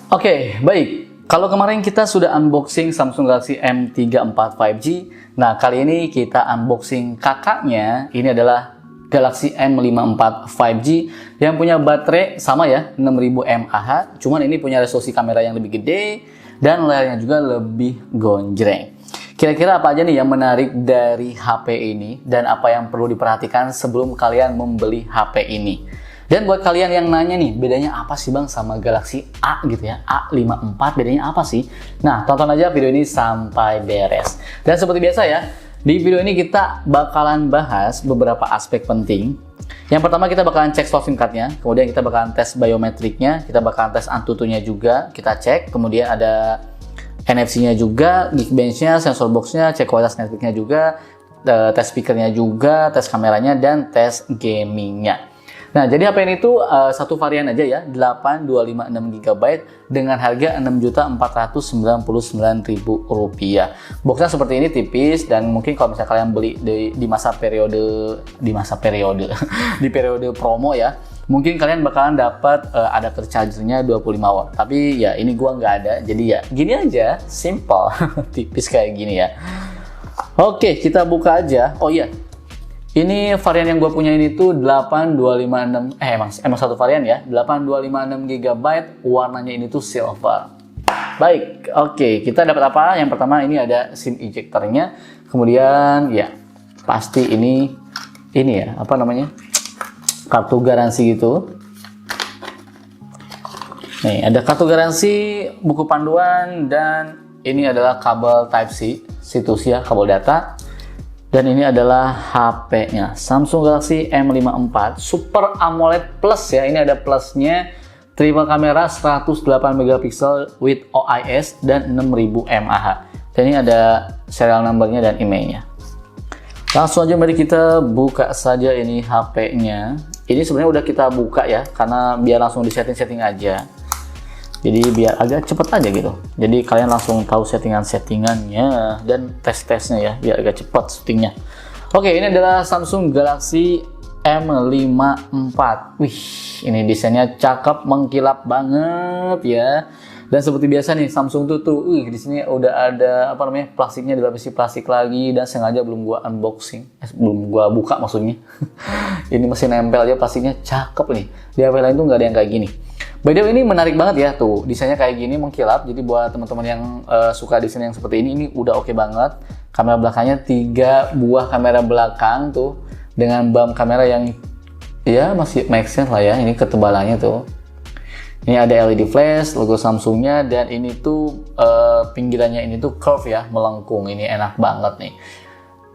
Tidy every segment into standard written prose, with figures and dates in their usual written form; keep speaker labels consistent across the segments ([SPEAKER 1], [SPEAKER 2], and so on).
[SPEAKER 1] Oke, baik. Kalau kemarin kita sudah unboxing Samsung Galaxy M34 5G, nah kali ini kita unboxing kakaknya. Ini adalah Galaxy M54 5G yang punya baterai sama ya, 6000 mAh. Cuman ini punya resolusi kamera yang lebih gede dan layarnya juga lebih gonjreng. Kira-kira apa aja nih yang menarik dari HP ini dan apa yang perlu diperhatikan sebelum kalian membeli HP ini? Dan buat kalian yang nanya nih, bedanya apa sih bang sama Galaxy A gitu ya, A54 bedanya apa sih? Nah, tonton aja video ini sampai beres. Dan seperti biasa ya, di video ini kita bakalan bahas beberapa aspek penting. Yang pertama kita bakalan cek slot SIM card-nya, kemudian kita bakalan tes biometriknya, kita bakalan tes Antutu-nya juga, kita cek, kemudian ada NFC-nya juga, Geekbench-nya, sensor box-nya, cek kualitas network-nya juga, tes speaker-nya juga, tes kameranya, dan tes gaming-nya. Nah, jadi HP ini tuh satu varian aja ya, 8256GB dengan harga Rp6.499.000. Boxnya seperti ini, tipis, dan mungkin kalau misalnya kalian beli di masa periode di periode promo ya, mungkin kalian bakalan dapat adapter chargernya 25 watt. Tapi ya ini gua nggak ada, jadi ya gini aja, simple, tipis kayak gini ya. Oke, kita buka aja. Oh iya. Ini varian yang gue punya ini tuh 8256, emang satu varian ya, 8256GB, warnanya ini tuh silver. Baik, oke, kita dapat apa? Yang pertama ini ada SIM ejectornya, kemudian ya pasti ini ya, apa namanya, kartu garansi gitu. Nih, ada kartu garansi, buku panduan, dan ini adalah kabel Type-C, situs ya, kabel data. Dan ini adalah HP-nya, Samsung Galaxy M54 Super AMOLED Plus ya. Ini ada plusnya, triple kamera 108MP with OIS dan 6000 mAh. Dan ini ada serial number-nya dan emailnya. Langsung aja mari kita buka saja ini HP-nya. Ini sebenarnya udah kita buka ya, karena biar langsung di setting aja. Jadi biar agak cepet aja gitu. Jadi kalian langsung tahu settingannya dan tes-tesnya ya, biar agak cepet syutingnya. Oke, ini adalah Samsung Galaxy M54. Wih, ini desainnya cakep, mengkilap banget ya. Dan seperti biasa nih Samsung tuh di sini udah ada apa namanya, plastiknya dilapisi plastik lagi, dan sengaja belum gua unboxing, belum gua buka maksudnya. Ini masih nempel aja plastiknya, cakep nih. Di HP lain tuh nggak ada yang kayak gini. By the way, ini menarik banget ya, tuh desainnya kayak gini, mengkilap. Jadi buat teman-teman yang suka desain yang seperti ini udah oke banget. Kamera belakangnya 3 buah kamera belakang tuh dengan bump kamera yang ya masih make sense lah ya. Ini ketebalannya tuh. Ini ada LED flash, logo Samsungnya, dan ini tuh pinggirannya ini tuh curve ya, melengkung. Ini enak banget nih.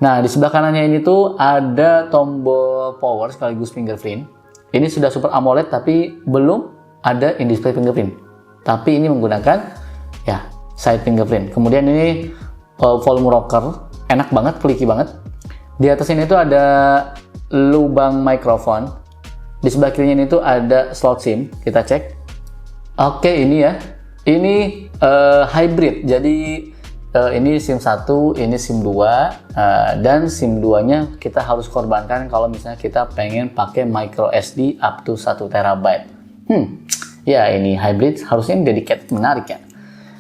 [SPEAKER 1] Nah, di sebelah kanannya ini tuh ada tombol power sekaligus fingerprint. Ini sudah Super AMOLED tapi belum ada in display fingerprint, tapi ini menggunakan ya side fingerprint. Kemudian ini volume rocker, enak banget, clicky banget. Di atas ini tuh ada lubang mikrofon. Di sebelah kirinya ini tuh ada slot SIM. Kita cek. Oke, ini ya, ini hybrid. Jadi ini SIM 1, ini SIM 2, dan SIM 2 nya kita harus korbankan kalau misalnya kita pengen pakai micro SD up to 1TB. Ya ini hybrid, harusnya ini dedicated, menarik ya.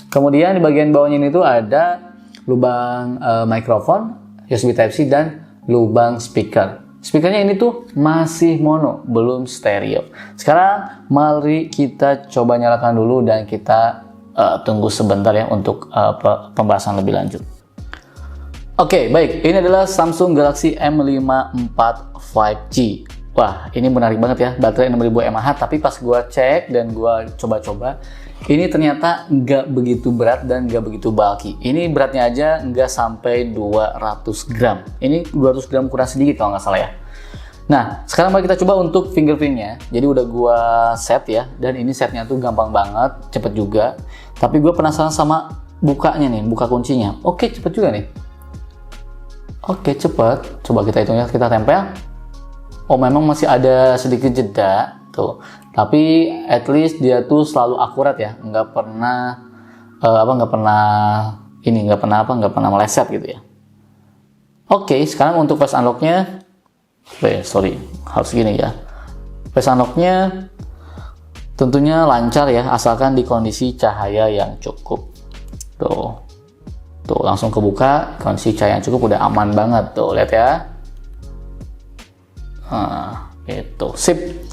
[SPEAKER 1] Kemudian di bagian bawahnya ini tuh ada lubang mikrofon, USB Type-C, dan lubang speaker. Speakernya ini tuh masih mono, belum stereo. Sekarang mari kita coba nyalakan dulu dan kita tunggu sebentar ya untuk pembahasan lebih lanjut. Oke, baik, ini adalah Samsung Galaxy M54 5G. Wah, ini menarik banget ya, baterai 6000 mAh, tapi pas gua cek dan gua coba-coba, ini ternyata nggak begitu berat dan nggak begitu bulky. Ini beratnya aja nggak sampai 200 gram. Ini 200 gram kurang sedikit kalau nggak salah ya. Nah, sekarang mari kita coba untuk fingerprintnya. Jadi udah gua set ya, dan ini setnya tuh gampang banget, cepet juga. Tapi gua penasaran sama bukanya nih, buka kuncinya. Oke, cepet juga nih. Oke, cepet. Coba kita hitung ya, kita tempel. Oh, memang masih ada sedikit jeda tuh, tapi at least dia tuh selalu akurat ya, nggak pernah nggak pernah meleset gitu ya. Oke, sekarang untuk face unlocknya, harus gini ya. Face unlocknya Tentunya lancar ya, asalkan di kondisi cahaya yang cukup. Tuh langsung kebuka, kondisi cahaya yang cukup, udah aman banget tuh, lihat ya. Nah, itu sip.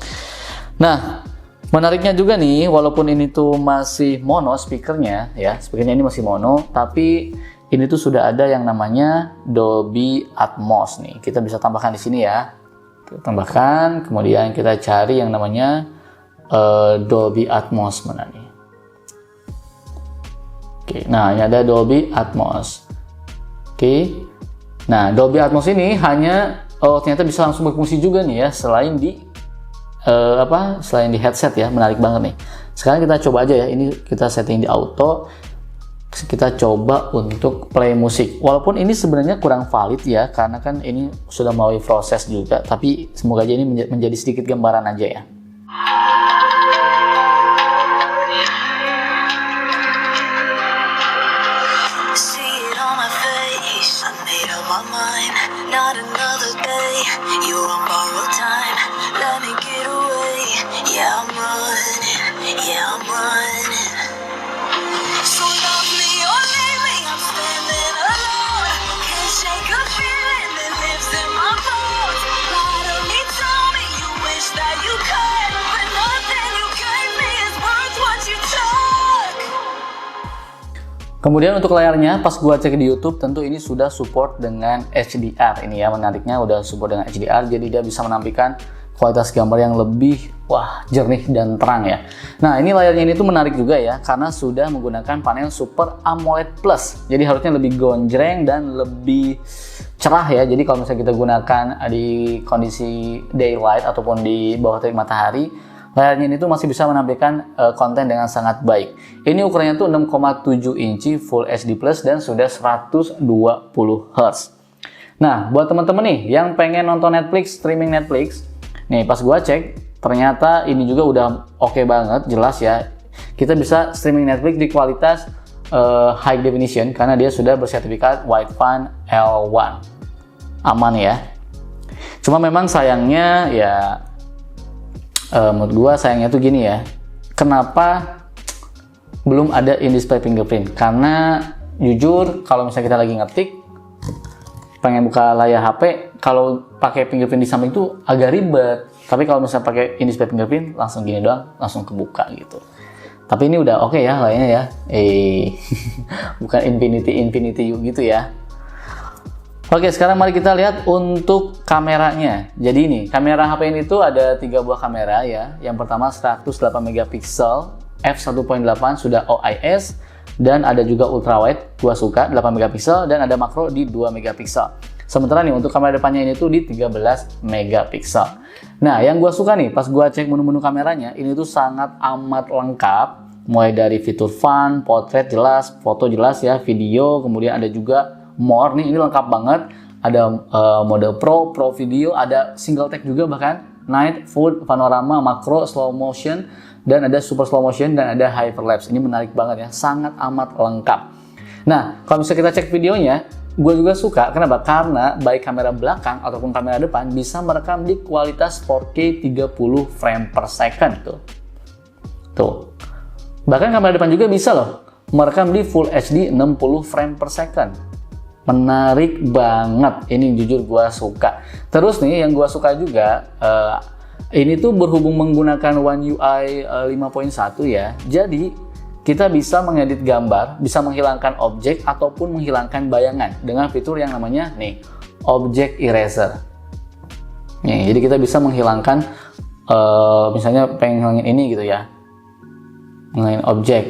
[SPEAKER 1] Nah, menariknya juga nih, walaupun ini tuh masih mono speakernya ya, speakernya ini masih mono, tapi ini tuh sudah ada yang namanya Dolby Atmos nih. Kita bisa tambahkan di sini ya. Kita tambahkan, kemudian kita cari yang namanya Dolby Atmos mana nih? Oke, nah ini ada Dolby Atmos. Oke, nah Dolby Atmos ini hanya ternyata bisa langsung berfungsi juga nih ya, selain di selain di headset ya, menarik banget nih. Sekarang kita coba aja ya, ini kita setting di auto. Kita coba untuk play musik. Walaupun ini sebenarnya kurang valid ya, karena kan ini sudah melalui proses juga. Tapi semoga aja ini menjadi sedikit gambaran aja ya. Kemudian untuk layarnya, pas gua cek di YouTube, tentu ini sudah support dengan HDR. Ini ya, menariknya udah support dengan HDR, jadi dia bisa menampilkan kualitas gambar yang lebih jernih dan terang ya. Nah, ini layarnya ini tuh menarik juga ya, karena sudah menggunakan panel Super AMOLED Plus. Jadi harusnya lebih gonjreng dan lebih cerah ya. Jadi kalau misalnya kita gunakan di kondisi daylight ataupun di bawah terik matahari, layarnya ini tuh masih bisa menampilkan konten dengan sangat baik. Ini ukurannya tuh 6,7 inci Full HD Plus dan sudah 120 Hz. Nah, buat teman-teman nih yang pengen nonton Netflix, streaming Netflix, nih pas gua cek, ternyata ini juga udah oke banget, jelas ya. Kita bisa streaming Netflix di kualitas high definition karena dia sudah bersertifikat Wideview L1. Aman ya. Cuma memang sayangnya ya, menurut gua sayangnya tuh gini ya, kenapa belum ada in-display fingerprint? Karena jujur kalau misalnya kita lagi ngetik, pengen buka layar HP, kalau pakai fingerprint di samping tuh agak ribet. Tapi kalau misalnya pakai in-display fingerprint, langsung gini doang, langsung kebuka gitu. Tapi ini udah oke ya layarnya ya, bukan infinity U gitu ya. Oke, sekarang mari kita lihat untuk kameranya. Jadi ini, kamera HP ini tuh ada 3 buah kamera ya. Yang pertama 108 megapiksel, f1.8 sudah OIS, dan ada juga ultrawide, gua suka 8 megapiksel, dan ada makro di 2 megapiksel. Sementara nih untuk kamera depannya ini tuh di 13 megapiksel. Nah, yang gua suka nih pas gua cek menu-menu kameranya, ini tuh sangat amat lengkap. Mulai dari fitur fun, portrait jelas, foto jelas ya, video, kemudian ada juga more nih, ini lengkap banget. Ada mode pro video, ada single take juga bahkan, night, full, panorama, makro, slow motion, dan ada super slow motion, dan ada hyperlapse. Ini menarik banget ya, sangat amat lengkap. Nah, kalau misalnya kita cek videonya, gue juga suka. Kenapa? Karena baik kamera belakang ataupun kamera depan bisa merekam di kualitas 4K 30 frame per second tuh. Bahkan kamera depan juga bisa loh merekam di Full HD 60 frame per second. Menarik banget, ini jujur gue suka. Terus nih yang gue suka juga, ini tuh berhubung menggunakan One UI 5.1 ya, jadi kita bisa mengedit gambar, bisa menghilangkan objek ataupun menghilangkan bayangan dengan fitur yang namanya nih Object Eraser. Nih, jadi kita bisa menghilangkan misalnya pengen ngilangin ini gitu ya, ngilangin objek,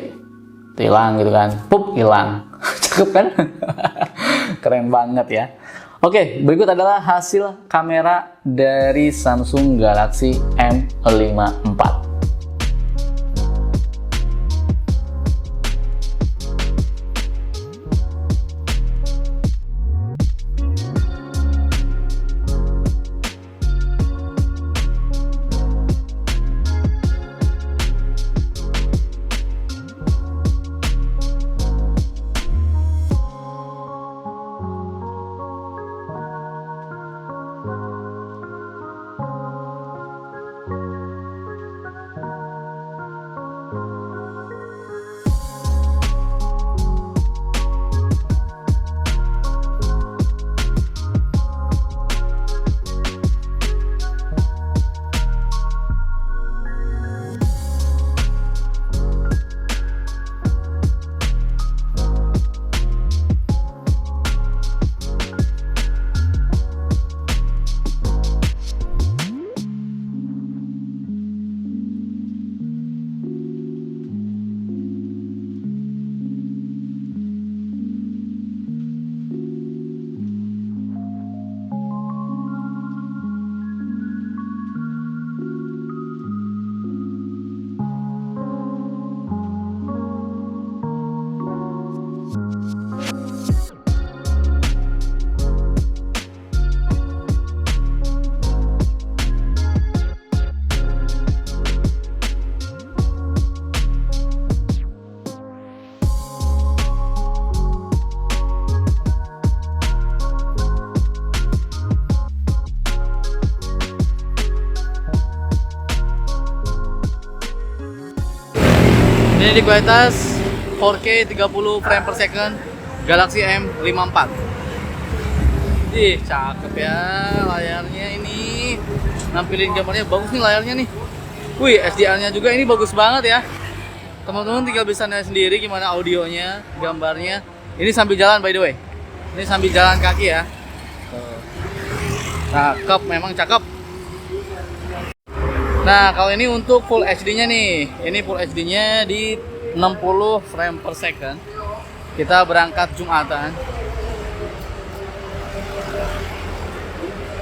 [SPEAKER 1] hilang gitu kan, pup hilang. Cakep kan? Keren banget ya. Oke, berikut adalah hasil kamera dari Samsung Galaxy M54. Ini di kualitas 4K 30 frame per second Galaxy M54. Ih, cakep ya layarnya ini. Nampilin gambarnya bagus nih layarnya nih. Wih, SDR-nya juga ini bagus banget ya. Teman-teman tinggal bisa nilai sendiri gimana audionya, gambarnya. Ini sambil jalan by the way. Ini sambil jalan kaki ya. Cakep, memang cakep. Nah, kalau ini untuk Full HD-nya nih. Ini Full HD-nya di 60 frame per second. Kita berangkat Jumatan.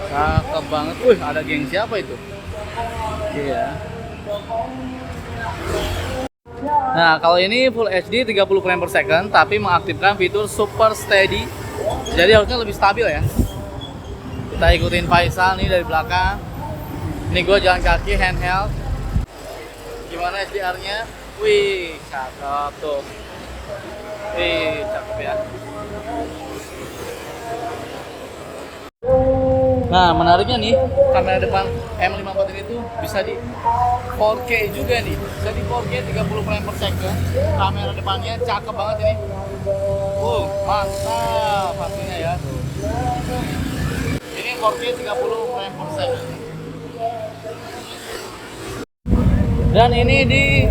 [SPEAKER 1] Cakep banget. Wih, ada geng siapa itu? Iya. Nah, kalau ini Full HD 30 frame per second tapi mengaktifkan fitur Super Steady. Jadi harusnya lebih stabil ya. Kita ikutin Faisal nih dari belakang. Ini gue jalan kaki handheld. Gimana SDR-nya? Wih, cakep tuh. Wih, cakep ya. Nah, menariknya nih, kamera depan M54 ini tuh bisa di 4K juga nih. Bisa di 4K 30 frame per second. Kamera depannya cakep banget ini. Mantap pastinya ya. Ini 4K 30 frame per second. Dan ini di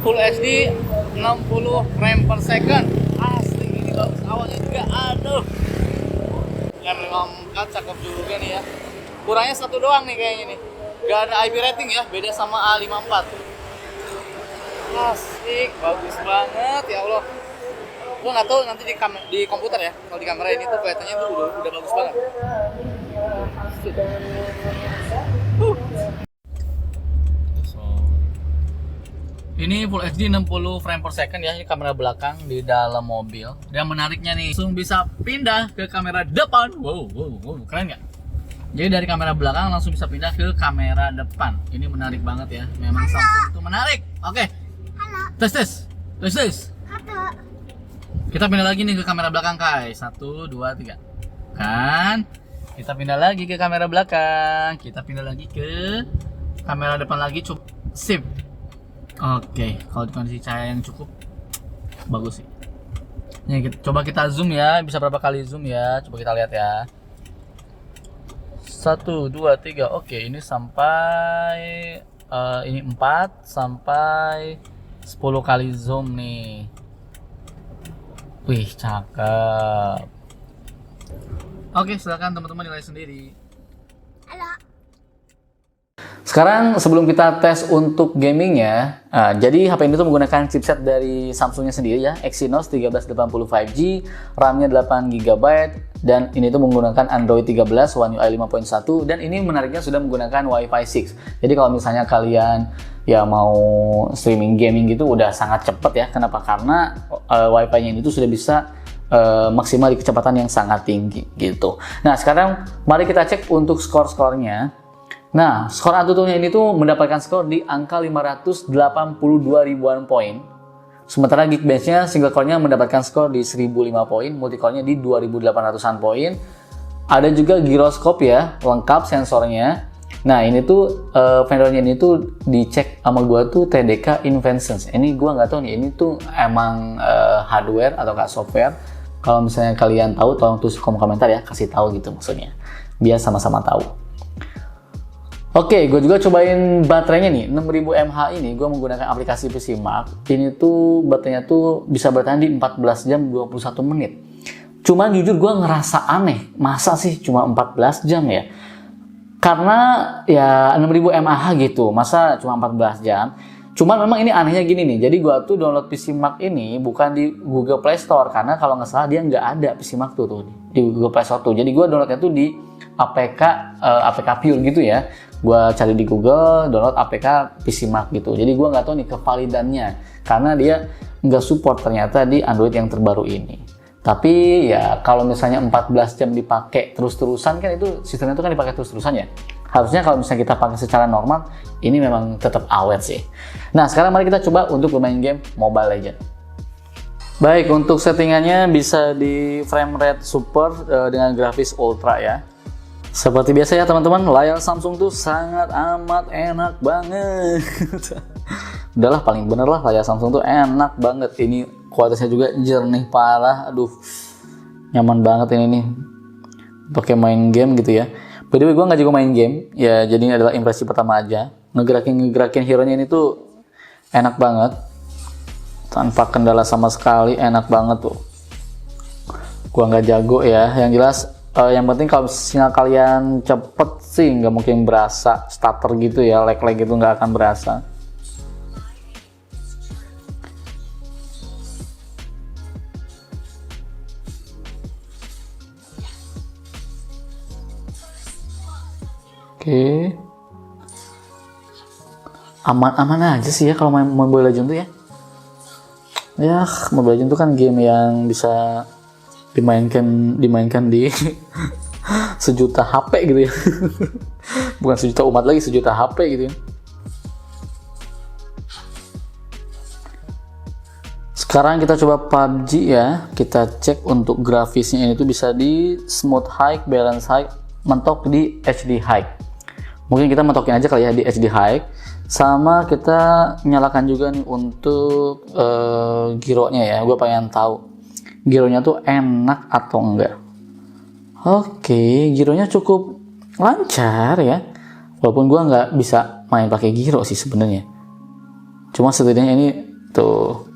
[SPEAKER 1] Full HD 60 frame per second. Asli ini bagus, awalnya juga aduh. M54 cakep juga nih ya. Kurangnya satu doang nih kayaknya nih. Gak ada IP rating ya, beda sama A54. Asik, bagus banget ya Allah. Gua nggak tahu nanti di komputer ya. Kalau di kamera ini tuh kelihatannya tuh udah bagus banget. Ini Full HD 60 frame per second ya, ini kamera belakang di dalam mobil. Dan menariknya nih, langsung bisa pindah ke kamera depan. Wow, keren nggak? Jadi dari kamera belakang langsung bisa pindah ke kamera depan. Ini menarik banget ya, memang Samsung itu menarik. Oke, tes.
[SPEAKER 2] Halo.
[SPEAKER 1] Kita pindah lagi nih ke kamera belakang Kai. 1, 2, 3. Kan? Kita pindah lagi ke kamera belakang. Kita pindah lagi ke kamera depan lagi. Sip. Oke, kalau kondisi cahaya yang cukup bagus sih. Nih, coba kita zoom ya. Bisa berapa kali zoom ya? Coba kita lihat ya. 1, 2, 3. Oke, ini sampai ini 4 sampai 10 kali zoom nih. Wih, cakep. Oke, silakan teman-teman nilai sendiri.
[SPEAKER 2] Halo.
[SPEAKER 1] Sekarang sebelum kita tes untuk gamingnya, jadi HP ini tuh menggunakan chipset dari Samsungnya sendiri ya, Exynos 1380 5G, RAM-nya 8GB, dan ini tuh menggunakan Android 13 One UI 5.1, dan ini menariknya sudah menggunakan Wi-Fi 6. Jadi kalau misalnya kalian ya mau streaming gaming gitu udah sangat cepet ya. Kenapa? Karena Wi-Fi-nya ini tuh sudah bisa maksimal di kecepatan yang sangat tinggi gitu. Nah, sekarang mari kita cek untuk skor-skornya. Nah, skor AnTuTu-nya ini tuh mendapatkan skor di angka 582 ribuan poin. Sementara Geekbench-nya single core-nya mendapatkan skor di 1005 poin, multicore-nya di 2800-an poin. Ada juga giroskop ya, lengkap sensornya. Nah, ini tuh vendornya ini tuh dicek sama gua tuh TDK Inventions. Ini gua nggak tahu nih, ini tuh emang hardware atau nggak software. Kalau misalnya kalian tahu, tolong tulis kolom komentar ya, kasih tahu gitu maksudnya. Biar sama-sama tahu. Oke, gue juga cobain baterainya nih, 6000 mAh ini gue menggunakan aplikasi PCMark. Ini tuh baterainya tuh bisa bertahan di 14 jam 21 menit. Cuman jujur gue ngerasa aneh, masa sih cuma 14 jam ya? Karena ya 6000 mAh gitu, masa cuma 14 jam? Cuman memang ini anehnya gini nih, jadi gue tuh download PCMark ini bukan di Google Play Store, karena kalau nggak salah dia nggak ada PCMark tuh di Google Play Store tuh. Jadi gue downloadnya tuh di APK Pure gitu ya. Gue cari di Google, download APK PCMark gitu. Jadi gue nggak tahu nih kevalidannya, karena dia nggak support ternyata di Android yang terbaru ini. Tapi ya kalau misalnya 14 jam dipakai terus-terusan kan itu sistemnya itu kan dipakai terus-terusan ya. Harusnya kalau misalnya kita pakai secara normal, ini memang tetap awet sih. Nah, sekarang mari kita coba untuk bermain game Mobile Legends. Baik, untuk settingannya bisa di frame rate super dengan grafis ultra ya. Seperti biasa ya teman-teman, layar Samsung tuh sangat amat enak banget. udahlah paling bener lah layar Samsung tuh enak banget. Ini kualitasnya juga jernih parah. Aduh, nyaman banget ini nih. Pakai main game gitu ya. By the way, gue nggak jago main game. Ya, jadi ini adalah impresi pertama aja. Ngegerakin hero-nya ini tuh enak banget. Tanpa kendala sama sekali, enak banget tuh. Gua nggak jago ya. Yang jelas, yang penting kalau sinyal kalian cepet sih nggak mungkin berasa stutter gitu ya, lag gitu nggak akan berasa. Oke, aman-aman aja sih ya kalau main Mobile Legends tuh ya. Ya, Mobile Legends tuh kan game yang bisa dimainkan di sejuta HP gitu ya. Bukan sejuta umat lagi, sejuta HP gitu ya. Sekarang kita coba PUBG ya. Kita cek untuk grafisnya ini tuh bisa di smooth high, balance high, mentok di HD high. Mungkin kita mentokin aja kali ya di HD high. Sama kita nyalakan juga nih untuk gyronya ya. Gue pengen tahu gyronya tuh enak atau enggak. Oke, gyronya cukup lancar ya. Walaupun gue nggak bisa main pakai gyro sih sebenarnya. Cuma setidaknya ini tuh,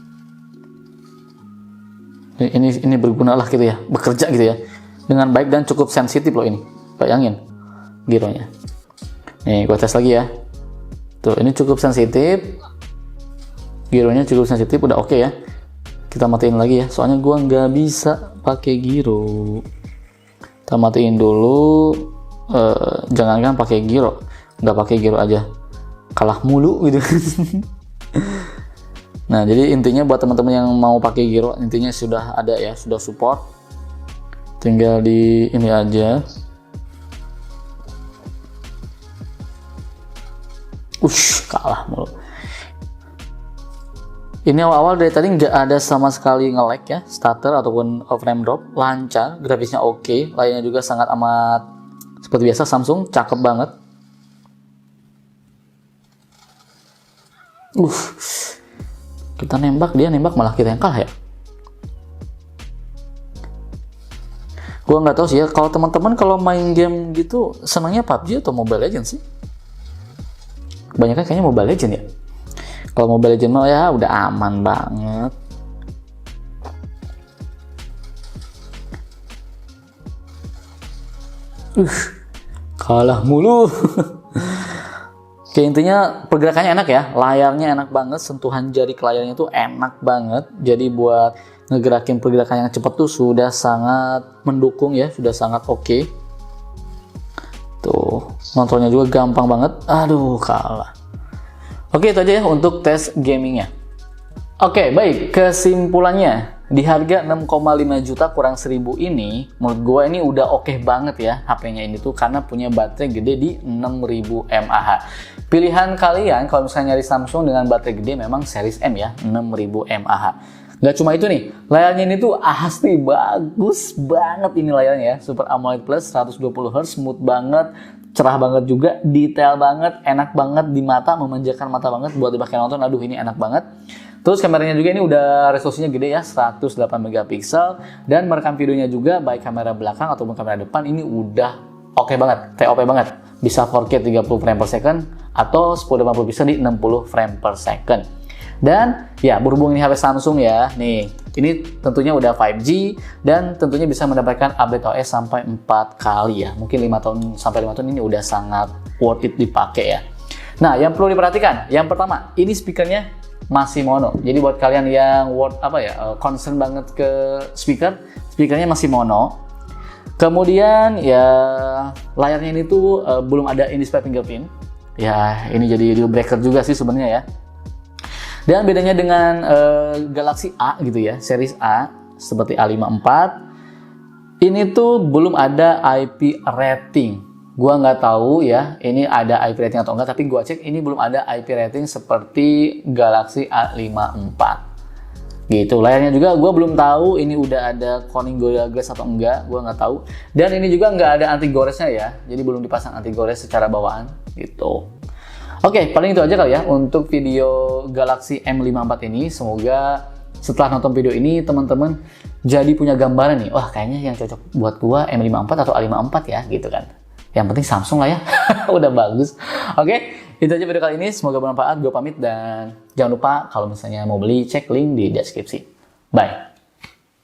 [SPEAKER 1] ini berguna lah gitu ya, bekerja gitu ya dengan baik dan cukup sensitif loh ini. Bayangin gyronya. Nih, gue tes lagi ya. Tuh, ini cukup sensitif. Gyronya cukup sensitif, udah oke ya. Kita matiin lagi ya, soalnya gua nggak bisa pakai gyro. Kita matiin dulu. Jangankan pakai gyro, nggak pakai gyro aja kalah mulu gitu. Nah, jadi intinya buat teman-teman yang mau pakai gyro, intinya sudah ada ya, sudah support. Tinggal di ini aja. Kalah mulu. Ini awal-awal dari tadi nggak ada sama sekali nge-lag ya, stutter ataupun frame drop, lancar, grafisnya oke, layarnya juga sangat amat seperti biasa Samsung, cakep banget. Kita nembak, dia nembak malah kita yang kalah ya. Gua nggak tahu sih ya, kalau teman-teman kalau main game gitu senangnya PUBG atau Mobile Legends sih? Kebanyakan kayaknya Mobile Legends ya. Kalau Mobile Legends mah ya udah aman banget. Kalah mulu. Oke, intinya pergerakannya enak ya, layarnya enak banget, sentuhan jari ke layarnya tuh enak banget. Jadi buat ngegerakin pergerakan yang cepat tuh sudah sangat mendukung ya, sudah sangat oke. Tuh, kontrolnya juga gampang banget. Aduh, kalah. Oke, itu aja ya untuk tes gamingnya. Oke, baik. Kesimpulannya, di harga 6,5 juta kurang 1000 ini, menurut gue ini udah oke banget ya HP-nya ini tuh, karena punya baterai gede di 6000 mAh. Pilihan kalian kalau misalnya nyari Samsung dengan baterai gede memang series M ya, 6000 mAh. Gak cuma itu nih, layarnya ini tuh asli bagus banget ini layarnya ya. Super AMOLED Plus 120Hz, smooth banget, cerah banget juga, detail banget, enak banget di mata, memanjakan mata banget buat dipakai nonton. Aduh, ini enak banget. Terus kameranya juga ini udah resolusinya gede ya, 108 megapiksel, dan merekam videonya juga baik kamera belakang ataupun kamera depan ini udah oke banget, TOP banget. Bisa 4K 30 frame per second atau 1080 pixel di 60 frame per second. Dan ya, berhubung ini HP Samsung ya, nih ini tentunya udah 5G dan tentunya bisa mendapatkan update OS sampai 4 kali ya. Mungkin 5 tahun sampai 5 tahun ini udah sangat worth it dipakai ya. Nah, yang perlu diperhatikan, yang pertama, ini speakernya masih mono. Jadi buat kalian yang concern banget ke speakernya masih mono. Kemudian ya layarnya ini tuh belum ada in-display fingerprint. Ya, ini jadi deal breaker juga sih sebenarnya ya. Dan bedanya dengan Galaxy A gitu ya, series A seperti A54, ini tuh belum ada IP rating. Gua nggak tahu ya, ini ada IP rating atau enggak, tapi gua cek ini belum ada IP rating seperti Galaxy A54. Gitu, layarnya juga gua belum tahu ini udah ada Corning Gorilla Glass atau enggak, gua nggak tahu. Dan ini juga nggak ada anti goresnya ya, jadi belum dipasang anti gores secara bawaan gitu. Oke, paling itu aja kali ya untuk video Galaxy M54 ini. Semoga setelah nonton video ini teman-teman jadi punya gambaran nih. Wah, kayaknya yang cocok buat gua M54 atau A54 ya gitu kan. Yang penting Samsung lah ya. Udah bagus. Oke, itu aja video kali ini. Semoga bermanfaat. Gue pamit dan jangan lupa kalau misalnya mau beli cek link di deskripsi. Bye.